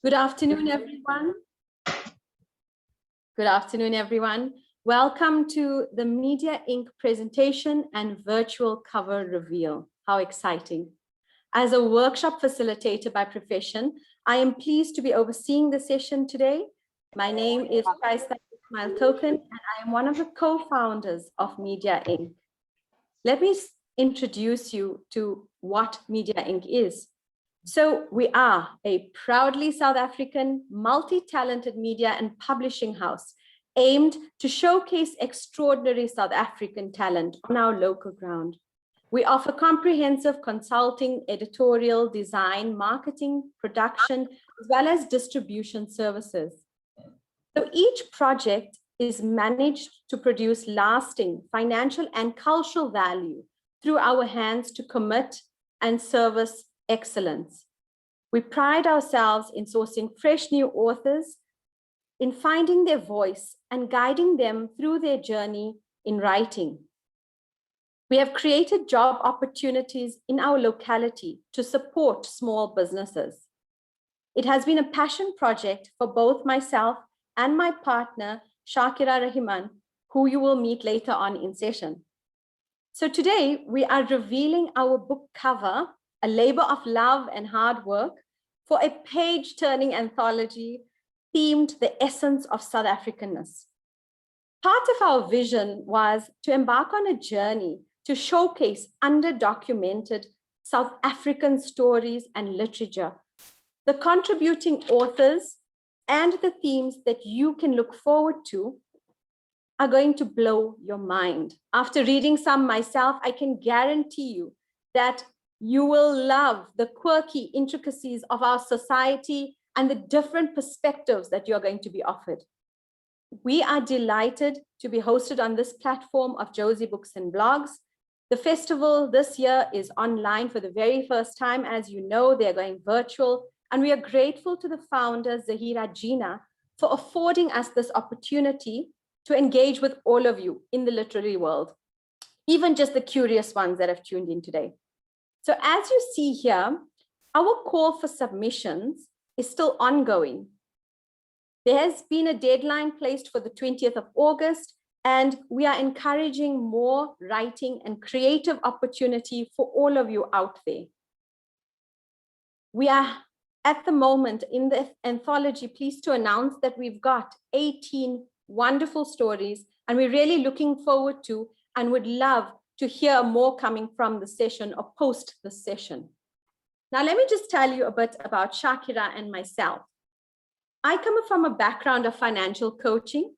Good afternoon, everyone. Good afternoon, everyone. Welcome to the Media Inc. presentation and virtual cover reveal. How exciting. As a workshop facilitator by profession, I am pleased to be overseeing the session today. My name is Shahista Thokan, and I am one of the co-founders of Media Inc. Let me introduce you to what Media Inc. is. So we are a proudly South African, multi-talented media and publishing house aimed to showcase extraordinary South African talent on our local ground. We offer comprehensive consulting, editorial, design, marketing, production, as well as distribution services. So each project is managed to produce lasting financial and cultural value through our hands to commit and service excellence. We pride ourselves in sourcing fresh new authors, in finding their voice and guiding them through their journey in writing. We have created job opportunities in our locality to support small businesses. It has been a passion project for both myself and my partner, Shaakira Rahiman, who you will meet later on in session. So today we are revealing our book cover, a labor of love and hard work, for a page-turning anthology themed the essence of South Africanness. Part of our vision was to embark on a journey to showcase underdocumented South African stories and literature, the contributing authors and the themes that you can look forward to are going to blow your mind. After reading some myself, I can guarantee you that you will love the quirky intricacies of our society and the different perspectives that you're going to be offered. We are delighted to be hosted on this platform of Josie Books and Blogs. The festival this year is online for the very first time. As you know, they're going virtual. And we are grateful to the founder, Zahira Gina, for affording us this opportunity to engage with all of you in the literary world, even just the curious ones that have tuned in today. So as you see here, our call for submissions is still ongoing. There has been a deadline placed for the 20th of August, and we are encouraging more writing and creative opportunity for all of you out there. We are at the moment in the anthology pleased to announce that we've got 18 wonderful stories, and we're really looking forward to and would love to hear more coming from the session or post the session. Now, let me just tell you a bit about Shaakira and myself. I come from a background of financial coaching,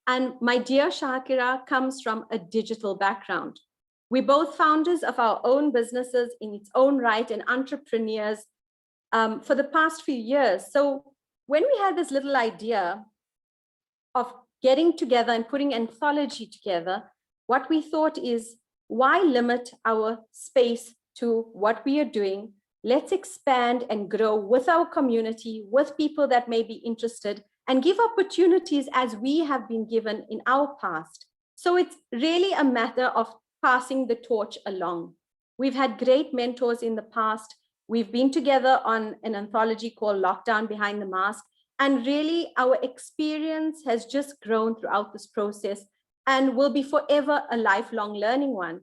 and my dear Shaakira comes from a digital background. We're both founders of our own businesses in its own right and entrepreneurs for the past few years. So when we had this little idea of getting together and putting anthology together, what we thought is, why limit our space to what we are doing? Let's expand and grow with our community, with people that may be interested, and give opportunities as we have been given in our past. So it's really a matter of passing the torch along. We've had great mentors in the past. We've been together on an anthology called Lockdown Behind the Mask. And really, our experience has just grown throughout this process and will be forever a lifelong learning one.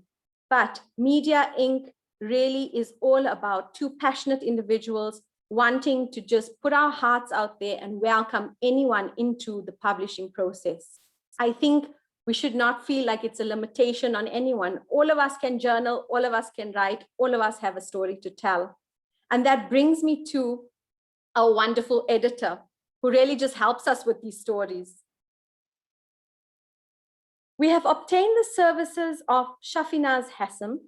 But Media Inc. really is all about two passionate individuals wanting to just put our hearts out there and welcome anyone into the publishing process. I think we should not feel like it's a limitation on anyone. All of us can journal, all of us can write, all of us have a story to tell. And that brings me to our wonderful editor, who really just helps us with these stories. We have obtained the services of Shafinaaz Hassim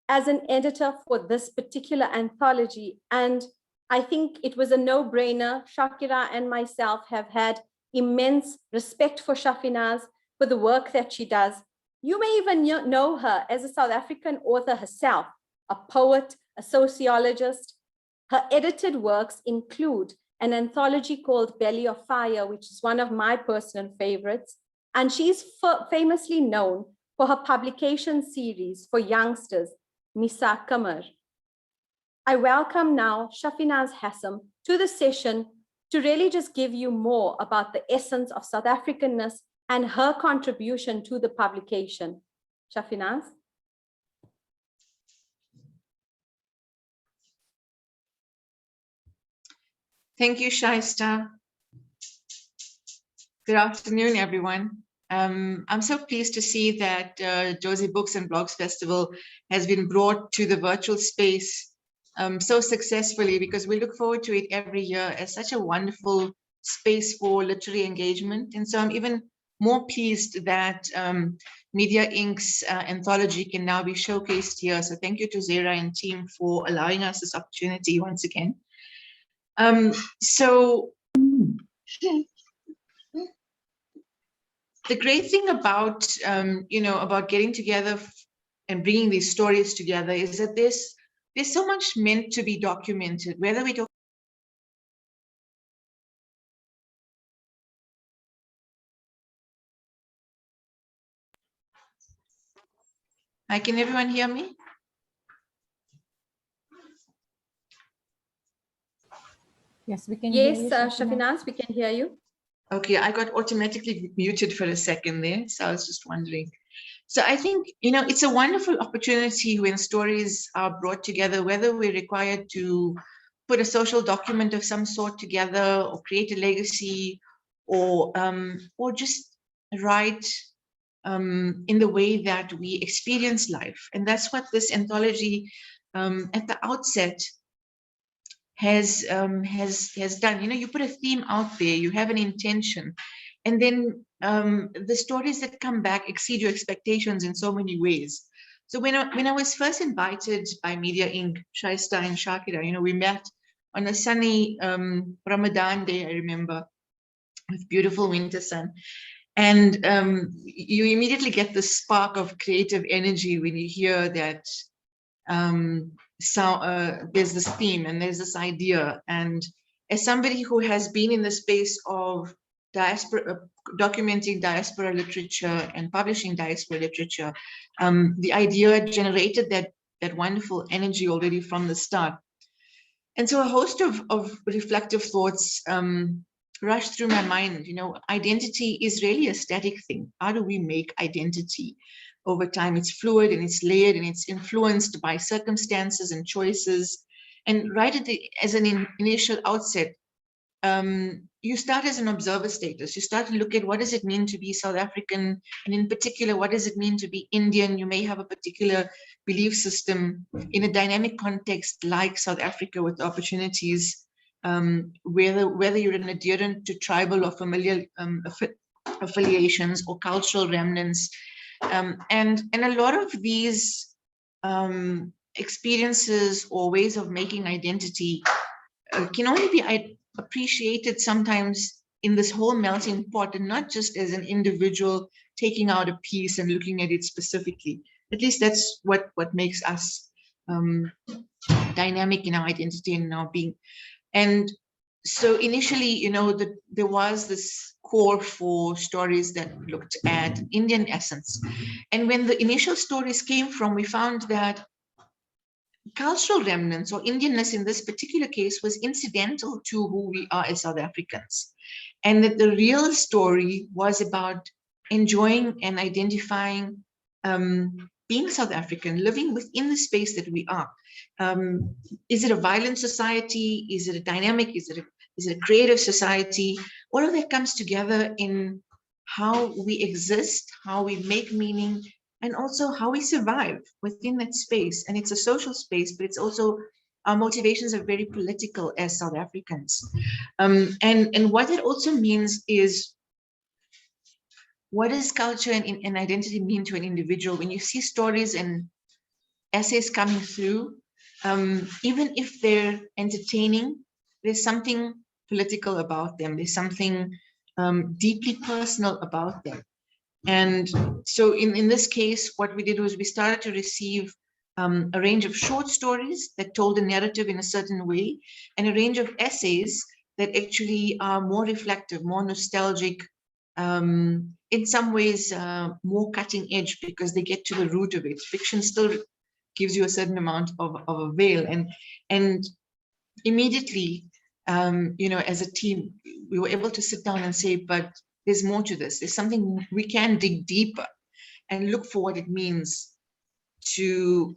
as an editor for this particular anthology. And I think it was a no-brainer. Shaakira and myself have had immense respect for Shafinaaz, for the work that she does. You may even know her as a South African author herself, a poet, a sociologist. Her edited works include an anthology called Belly of Fire, which is one of my personal favorites. And she's famously known for her publication series for youngsters, Nisa Kamar. I welcome now Shafinaaz Hassim to the session to really just give you more about the essence of South Africanness and her contribution to the publication. Shafinaaz? Thank you, Shahista. Good afternoon, everyone. I'm so pleased to see that Josie Books and Blogs Festival has been brought to the virtual space so successfully, because we look forward to it every year as such a wonderful space for literary engagement. And so I'm even more pleased that Media Inc.'s anthology can now be showcased here. So thank you to Zera and team for allowing us this opportunity once again. So the great thing about, about getting together and bringing these stories together is that there's so much meant to be documented, whether we talk. Hi, can everyone hear me? Yes, we can hear you. Yes, Shafinaaz, we can hear you. Okay, I got automatically muted for a second there, so I was just wondering. So I think, it's a wonderful opportunity when stories are brought together, whether we're required to put a social document of some sort together or create a legacy or just write in the way that we experience life. And that's what this anthology at the outset has done. You put a theme out there, you have an intention, and then the stories that come back exceed your expectations in so many ways. So when I was first invited by Media Inc., Shahista and Shaakira, we met on a sunny Ramadan day, I remember, with beautiful winter sun. And you immediately get the spark of creative energy when you hear that there's this theme and there's this idea. And as somebody who has been in the space of diaspora, documenting diaspora literature and publishing diaspora literature, the idea generated that wonderful energy already from the start. And so a host of reflective thoughts rushed through my mind. Identity is really a static thing. How do we make identity over time? It's fluid and it's layered and it's influenced by circumstances and choices. And right as an initial outset, you start as an observer status. You start to look at what does it mean to be South African, and in particular, what does it mean to be Indian? You may have a particular belief system in a dynamic context like South Africa with opportunities, whether you're an adherent to tribal or familial affiliations or cultural remnants. And a lot of these experiences or ways of making identity can only be appreciated sometimes in this whole melting pot, and not just as an individual taking out a piece and looking at it specifically. At least that's what makes us dynamic in our identity and in our being. And so initially, there was this core for stories that looked at Indian essence. And when the initial stories came from, we found that cultural remnants or Indianness in this particular case was incidental to who we are as South Africans. And that the real story was about enjoying and identifying being South African, living within the space that we are. Is it a violent society? Is it a dynamic? Is it a creative society? All of that comes together in how we exist, how we make meaning, and also how we survive within that space. And it's a social space, but it's also, our motivations are very political as South Africans. And what it also means is, what does culture and identity mean to an individual? When you see stories and essays coming through, even if they're entertaining, there's something political about them. There's something deeply personal about them. And so in this case, what we did was we started to receive a range of short stories that told a narrative in a certain way, and a range of essays that actually are more reflective, more nostalgic, in some ways more cutting edge, because they get to the root of it. Fiction still gives you a certain amount of a veil. And immediately, as a team, we were able to sit down and say, but there's more to this. There's something we can dig deeper and look for what it means to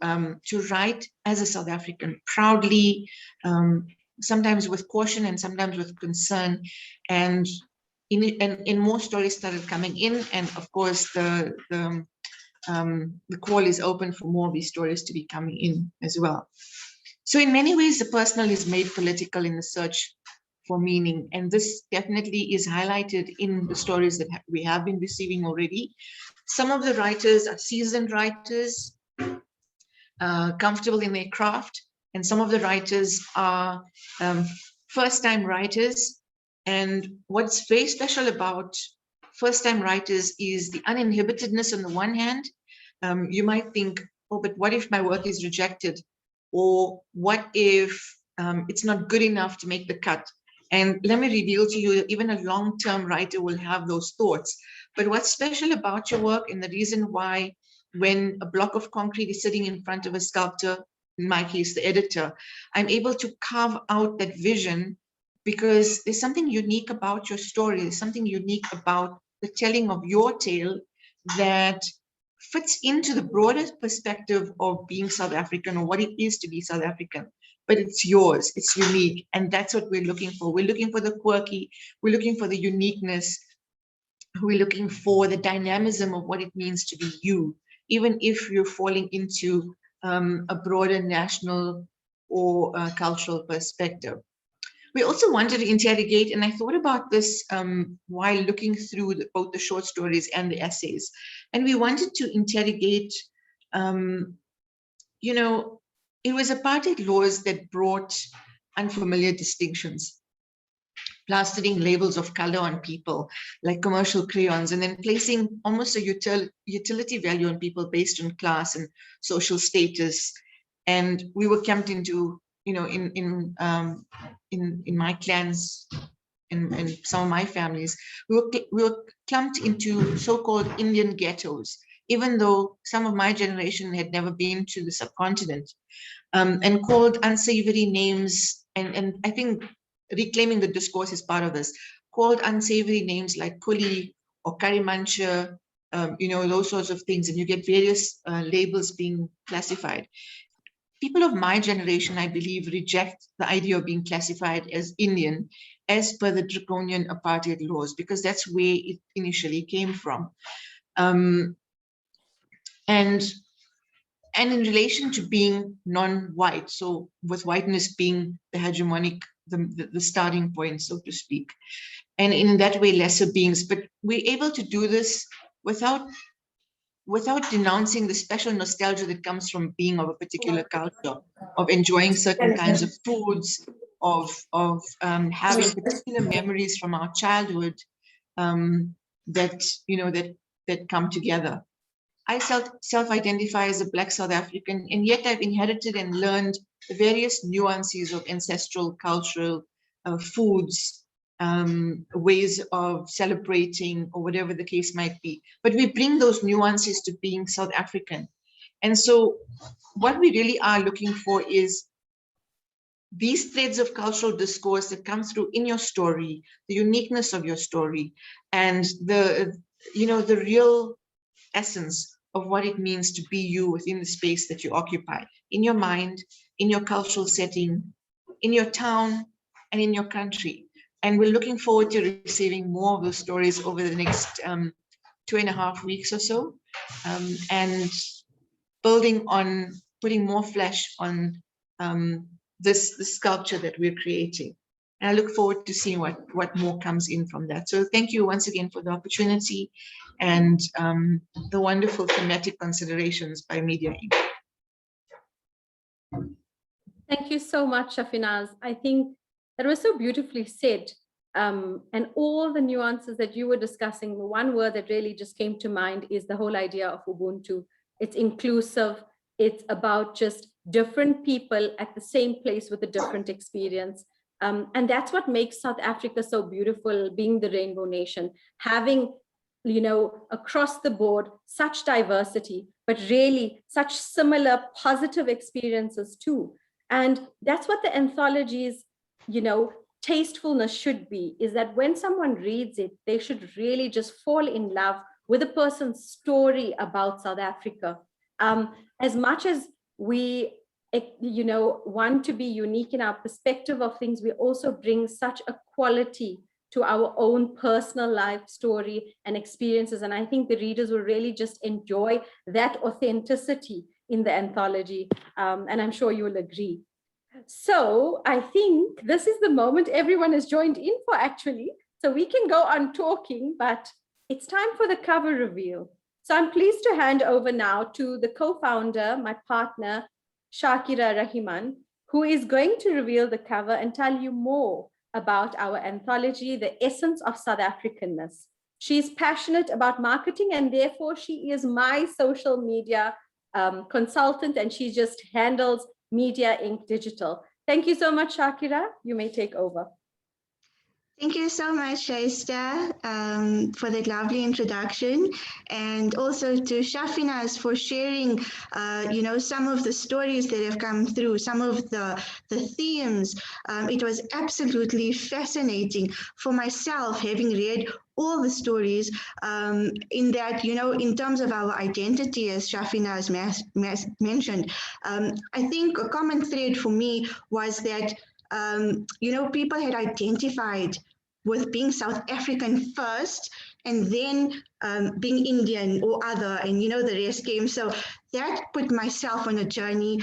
write as a South African proudly, sometimes with caution and sometimes with concern. And more stories started coming in, and of course the call is open for more of these stories to be coming in as well. So in many ways, the personal is made political in the search for meaning, and this definitely is highlighted in the stories that we have been receiving already. Some of the writers are seasoned writers, comfortable in their craft, and some of the writers are first-time writers. And what's very special about first-time writers is the uninhibitedness on the one hand. You might think, oh, but what if my work is rejected? Or what if it's not good enough to make the cut? And let me reveal to you, even a long-term writer will have those thoughts. But what's special about your work, and the reason why when a block of concrete is sitting in front of a sculptor, in my case, the editor, I'm able to carve out that vision, because there's something unique about your story. There's something unique about the telling of your tale that fits into the broader perspective of being South African, or what it is to be South African. But it's yours, it's unique, and that's what we're looking for. We're looking for the quirky, we're looking for the uniqueness, we're looking for the dynamism of what it means to be you, even if you're falling into a broader national or cultural perspective. We also wanted to interrogate, and I thought about this while looking through both the short stories and the essays, and we wanted to interrogate, it was apartheid laws that brought unfamiliar distinctions, plastering labels of color on people like commercial crayons, and then placing almost a utility value on people based on class and social status. And we were camped into, in my clans and some of my families, we were clumped into so-called Indian ghettos, even though some of my generation had never been to the subcontinent, and called unsavory names. And I think reclaiming the discourse is part of this, called unsavory names like Kuli or Karimancha, those sorts of things. And you get various labels being classified. People of my generation, I believe, reject the idea of being classified as Indian as per the draconian apartheid laws, because that's where it initially came from. And in relation to being non-white, so with whiteness being the hegemonic, the starting point, so to speak, and in that way lesser beings, but we're able to do this without denouncing the special nostalgia that comes from being of a particular culture, of enjoying certain kinds of foods, of having particular memories from our childhood that come together. I self-identify as a Black South African, and yet I've inherited and learned the various nuances of ancestral cultural foods, ways of celebrating, or whatever the case might be. But we bring those nuances to being South African. And so what we really are looking for is these threads of cultural discourse that come through in your story, the uniqueness of your story, and the real essence of what it means to be you within the space that you occupy, in your mind, in your cultural setting, in your town, and in your country. And we're looking forward to receiving more of those stories over the next 2.5 weeks or so, and building on, putting more flesh on this sculpture that we're creating. And I look forward to seeing what more comes in from that. So thank you once again for the opportunity and the wonderful thematic considerations by Media Inc. Thank you so much, Shafinaaz. I think that was so beautifully said. And all the nuances that you were discussing, the one word that really just came to mind is the whole idea of Ubuntu. It's inclusive. It's about just different people at the same place with a different experience. And that's what makes South Africa so beautiful, being the Rainbow Nation, having, across the board, such diversity, but really such similar positive experiences too. And that's what the anthologies, tastefulness should be is that when someone reads it, they should really just fall in love with a person's story about South Africa. As much as we, want to be unique in our perspective of things, we also bring such a quality to our own personal life story and experiences. And I think the readers will really just enjoy that authenticity in the anthology. And I'm sure you will agree. So I think this is the moment everyone has joined in for, actually. So we can go on talking, but it's time for the cover reveal. So I'm pleased to hand over now to the co-founder, my partner, Shaakira Rahiman, who is going to reveal the cover and tell you more about our anthology, The Essence of South Africanness. She's passionate about marketing, and therefore she is my social media consultant, and she just handles Media Inc. Digital. Thank you so much, Shaakira. You may take over. Thank you so much, Shahista, for that lovely introduction, and also to Shafinaaz for sharing, some of the stories that have come through, some of the themes. It was absolutely fascinating for myself, having read all the stories, in that, in terms of our identity, as Shafinaaz mentioned. I think a common thread for me was that people had identified with being South African first, and then being Indian or other, and the rest came. So that put myself on a journey,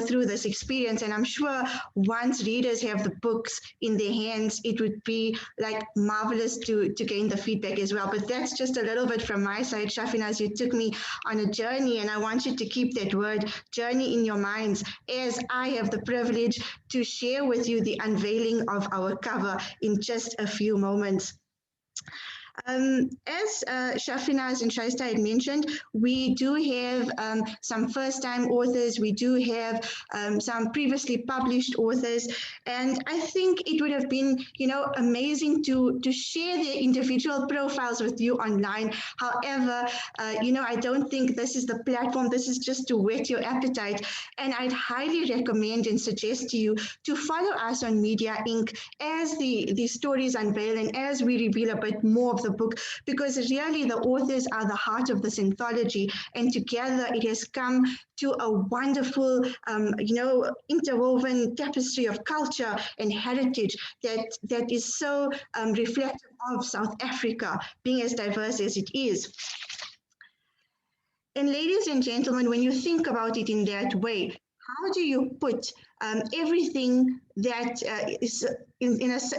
through this experience. And I'm sure once readers have the books in their hands, it would be like marvelous to gain the feedback as well. But that's just a little bit from my side. Shafinaaz, you took me on a journey, and I want you to keep that word journey in your minds as I have the privilege to share with you the unveiling of our cover in just a few moments. As Shafinaaz and Shahista had mentioned, we do have some first-time authors. We do have some previously published authors, and I think it would have been, amazing to share their individual profiles with you online. However, I don't think this is the platform. This is just to whet your appetite, and I'd highly recommend and suggest to you to follow us on Media Inc. as the stories unveil and as we reveal a bit more of the book, because really the authors are the heart of this anthology, and together it has come to a wonderful, interwoven tapestry of culture and heritage that is so reflective of South Africa being as diverse as it is. And ladies and gentlemen, when you think about it in that way, how do you put everything that is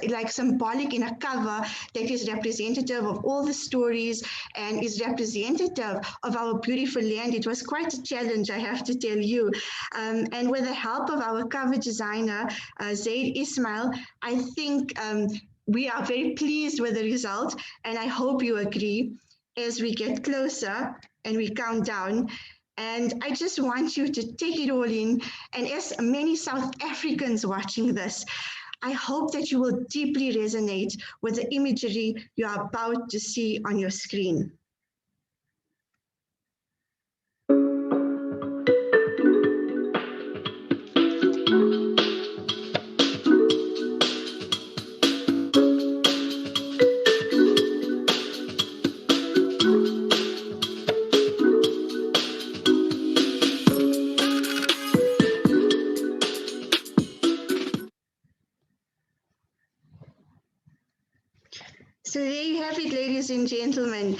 like symbolic in a cover that is representative of all the stories and is representative of our beautiful land? It was quite a challenge, I have to tell you. And with the help of our cover designer, Zaid Ismail, I think we are very pleased with the result, and I hope you agree as we get closer and we count down. And I just want you to take it all in. And as many South Africans watching this, I hope that you will deeply resonate with the imagery you are about to see on your screen. So there you have it, ladies and gentlemen.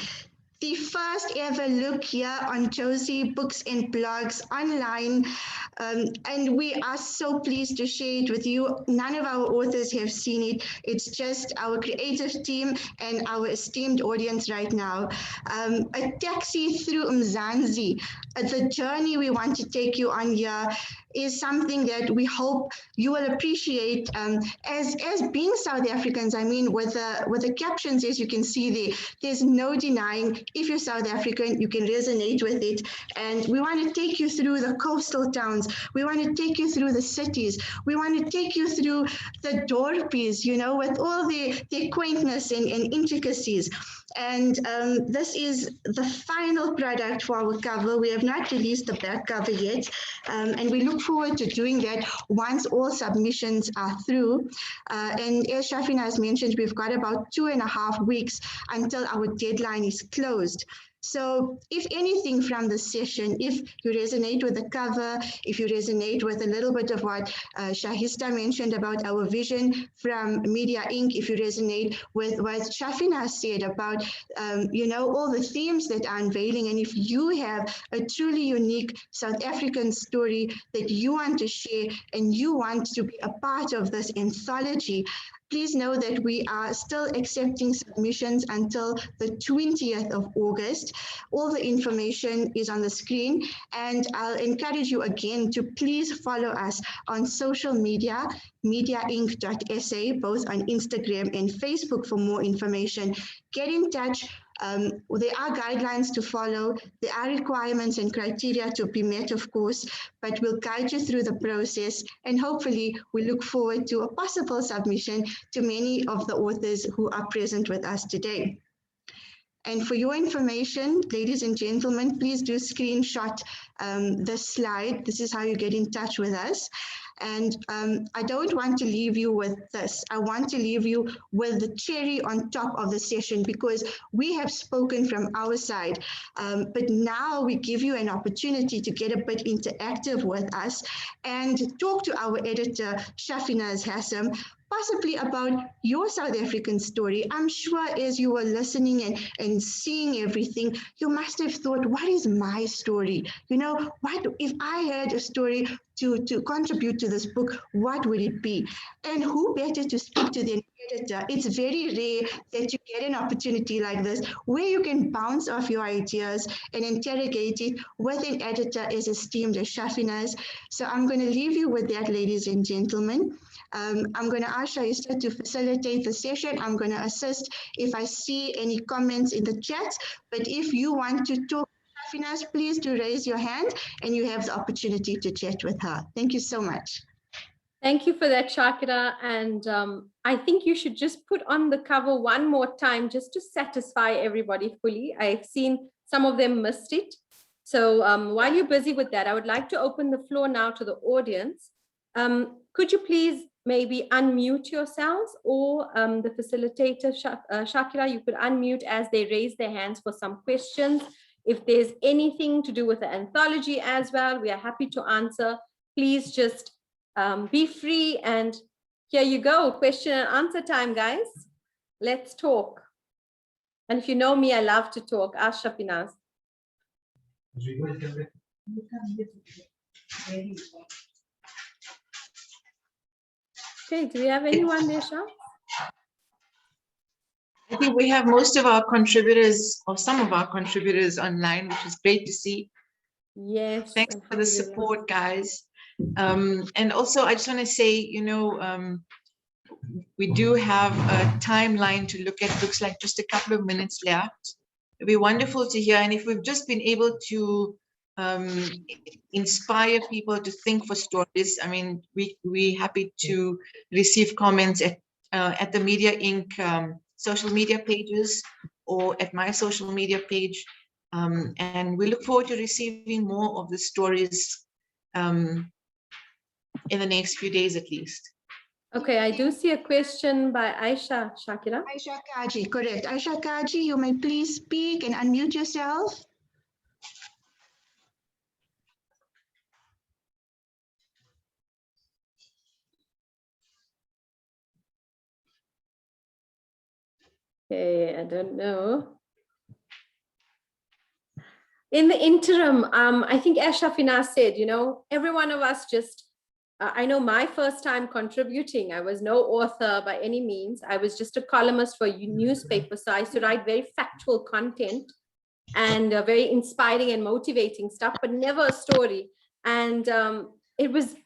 The first ever look here on Josie Books and Blogs online. And we are so pleased to share it with you. None of our authors have seen it. It's just our creative team and our esteemed audience right now. A taxi through Mzansi. The journey we want to take you on here is something that we hope you will appreciate as being South Africans. I mean, with the captions, as you can see there, there's no denying if you're South African, you can resonate with it. And we want to take you through the coastal towns. We want to take you through the cities. We want to take you through the dorpies, with all their quaintness and intricacies. And this is the final product for our cover. We have not released the back cover yet, and we look look forward to doing that once all submissions are through. And as Shafinaaz mentioned, we've got about 2.5 weeks until our deadline is closed. So if anything from the session, if you resonate with the cover, if you resonate with a little bit of what Shahista mentioned about our vision from Media Inc., if you resonate with what Shafinaaz said about, all the themes that are unveiling, and if you have a truly unique South African story that you want to share and you want to be a part of this anthology, please know that we are still accepting submissions until the 20th of August. All the information is on the screen, and I'll encourage you again to please follow us on social media, mediainc.sa, both on Instagram and Facebook for more information. Get in touch. There are guidelines to follow. There are requirements and criteria to be met, of course, but we'll guide you through the process, and hopefully we look forward to a possible submission to many of the authors who are present with us today. And for your information, ladies and gentlemen, please do screenshot this slide. This is how you get in touch with us. And I don't want to leave you with this. I want to leave you with the cherry on top of the session, because we have spoken from our side, but now we give you an opportunity to get a bit interactive with us and talk to our editor, Shafinaaz Hassim, possibly about your South African story. I'm sure as you were listening and seeing everything, you must have thought, what is my story? What if I had a story to contribute to this book, what would it be? And who better to speak to than editor? It's very rare that you get an opportunity like this where you can bounce off your ideas and interrogate it with an editor as esteemed as Shafinaaz. So I'm going to leave you with that, ladies and gentlemen. I'm going to ask Shahista to facilitate the session. I'm going to assist if I see any comments in the chat, but if you want to talk, Shafinaaz, please do raise your hand and you have the opportunity to chat with her. Thank you so much. Thank you for that, Shaakira. And I think you should just put on the cover one more time just to satisfy everybody fully. I've seen some of them missed it. So while you're busy with that, I would like to open the floor now to the audience. Could you please maybe unmute yourselves, or the facilitator, Shaakira, you could unmute as they raise their hands for some questions. If there's anything to do with the anthology as well, we are happy to answer. Please just be free, and here you go. Question and answer time, guys. Let's talk. And if you know me, I love to talk. Ask Shafinaaz. Okay, do we have anyone there, Shah? I think we have most of our contributors, or some of our contributors, online, which is great to see. Yes. Thanks for the support, guys. And also, I just want to say, we do have a timeline to look at. Looks like just a couple of minutes left. It'd be wonderful to hear. And if we've just been able to inspire people to think for stories, I mean, we're happy to receive comments at the Media Inc. Social media pages or at my social media page. And we look forward to receiving more of the stories in the next few days at least. Okay, I do see a question by Aisha, Shaakira. Aisha Kaji, correct. Aisha Kaji, you may please speak and unmute yourself. Okay, I don't know. In the interim, I think as Shafinaaz said, every one of us just, I know my first time contributing, I was no author by any means. I was just a columnist for a newspaper. So I used to write very factual content and very inspiring and motivating stuff, but never a story. And it was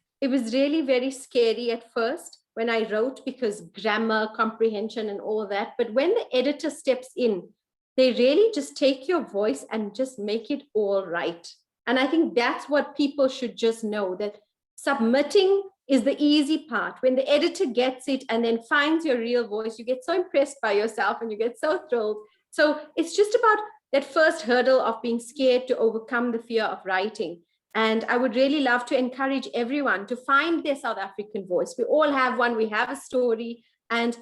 really very scary at first when I wrote, because grammar, comprehension and all that. But when the editor steps in, they really just take your voice and just make it all right. And I think that's what people should just know, that submitting is the easy part. When the editor gets it and then finds your real voice, you get so impressed by yourself and you get so thrilled. So it's just about that first hurdle of being scared to overcome the fear of writing. And I would really love to encourage everyone to find their South African voice. We all have one, we have a story, and,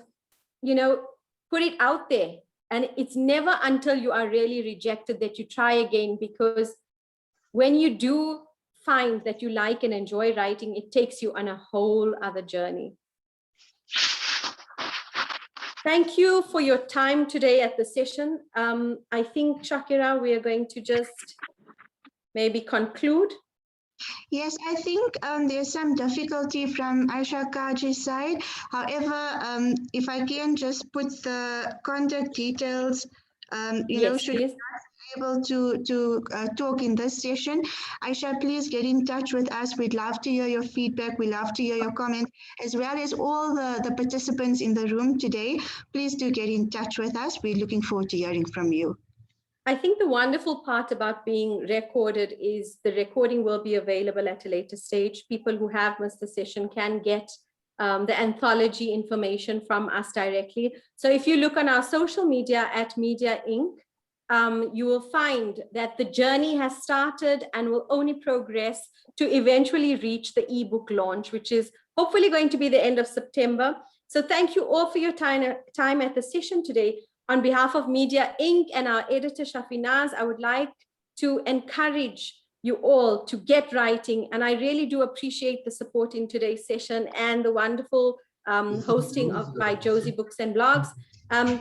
you know, put it out there. And it's never until you are really rejected that you try again, because when you do find that you like and enjoy writing, it takes you on a whole other journey. Thank you for your time today at the session. I think, Shaakira, we are going to just maybe conclude. Yes, I think there's some difficulty from Aisha Kaji's side. However, if I can just put the contact details, you know, Yes, should please. be able to talk in this session. Aisha, please get in touch with us. We'd love to hear your feedback. We'd love to hear your comments, as well as all the participants in the room today. Please do get in touch with us. We're looking forward to hearing from you. I think the wonderful part about being recorded is the recording will be available at a later stage. People who have missed the session can get the anthology information from us directly. So if you look on our social media at Media Inc., you will find that the journey has started and will only progress to eventually reach the ebook launch, which is hopefully going to be the end of September. So thank you all for your time at the session today. On behalf of Media Inc. and our editor Shafinaaz, I would like to encourage you all to get writing. And I really do appreciate the support in today's session and the wonderful hosting by Josie Books and Blogs.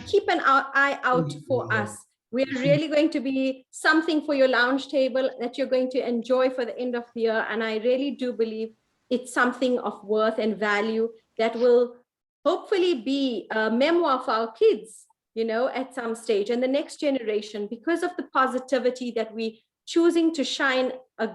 Keep an eye out for us. We are really going to be something for your lounge table that you're going to enjoy for the end of the year. And I really do believe it's something of worth and value that will hopefully be a memoir for our kids, you know, at some stage, and the next generation, because of the positivity that we choosing to shine a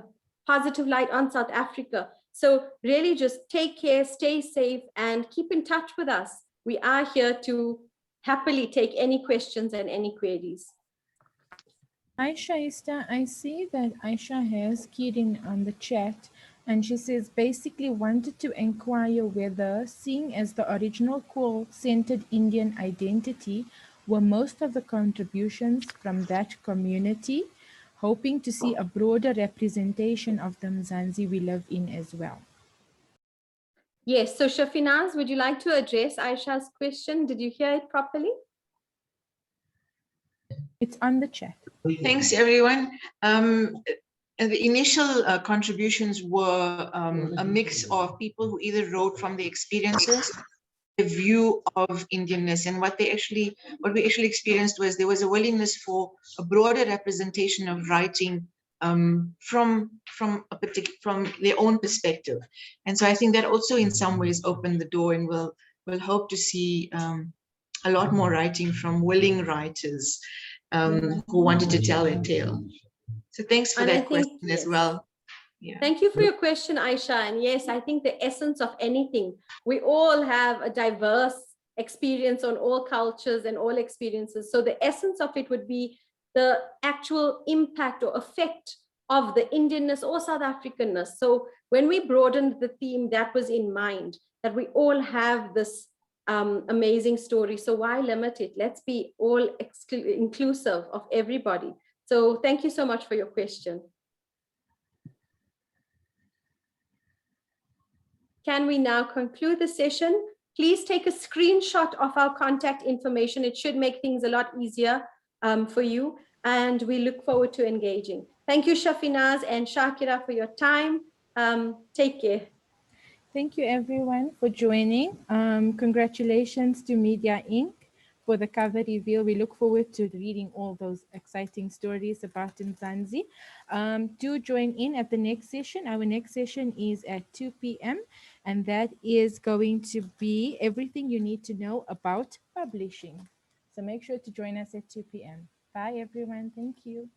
positive light on South Africa. So really just take care, stay safe, and keep in touch with us. We are here to happily take any questions and any queries. Hi, Shahista. I see that Aisha has keyed in on the chat, and she says basically wanted to inquire whether, seeing as the original call centered Indian identity, were most of the contributions from that community, hoping to see a broader representation of the Mzansi we live in as well. Yes, so Shafinaaz, would you like to address Aisha's question? Did you hear it properly? It's on the chat. Thanks, everyone. And the initial contributions were a mix of people who either wrote from their experiences, the view of Indianness, and what we actually experienced was there was a willingness for a broader representation of writing from their own perspective. And so I think that also in some ways opened the door, and we'll hope to see a lot more writing from willing writers who wanted to tell their tale. So thanks for that question as well. Yeah. Thank you for your question, Aisha. And yes, I think the essence of anything, we all have a diverse experience on all cultures and all experiences. So the essence of it would be the actual impact or effect of the Indianness or South Africanness. So when we broadened the theme, that was in mind, that we all have this amazing story. So why limit it? Let's be all inclusive of everybody. So thank you so much for your question. Can we now conclude the session? Please take a screenshot of our contact information. It should make things a lot easier for you. And we look forward to engaging. Thank you, Shafinaaz and Shaakira, for your time. Take care. Thank you, everyone, for joining. Congratulations to Media Inc. for the cover reveal. We look forward to reading all those exciting stories about Mzansi. Do join in at the next session. Our next session is at 2 p.m. and that is going to be everything you need to know about publishing. So make sure to join us at 2 p.m. Bye, everyone. Thank you.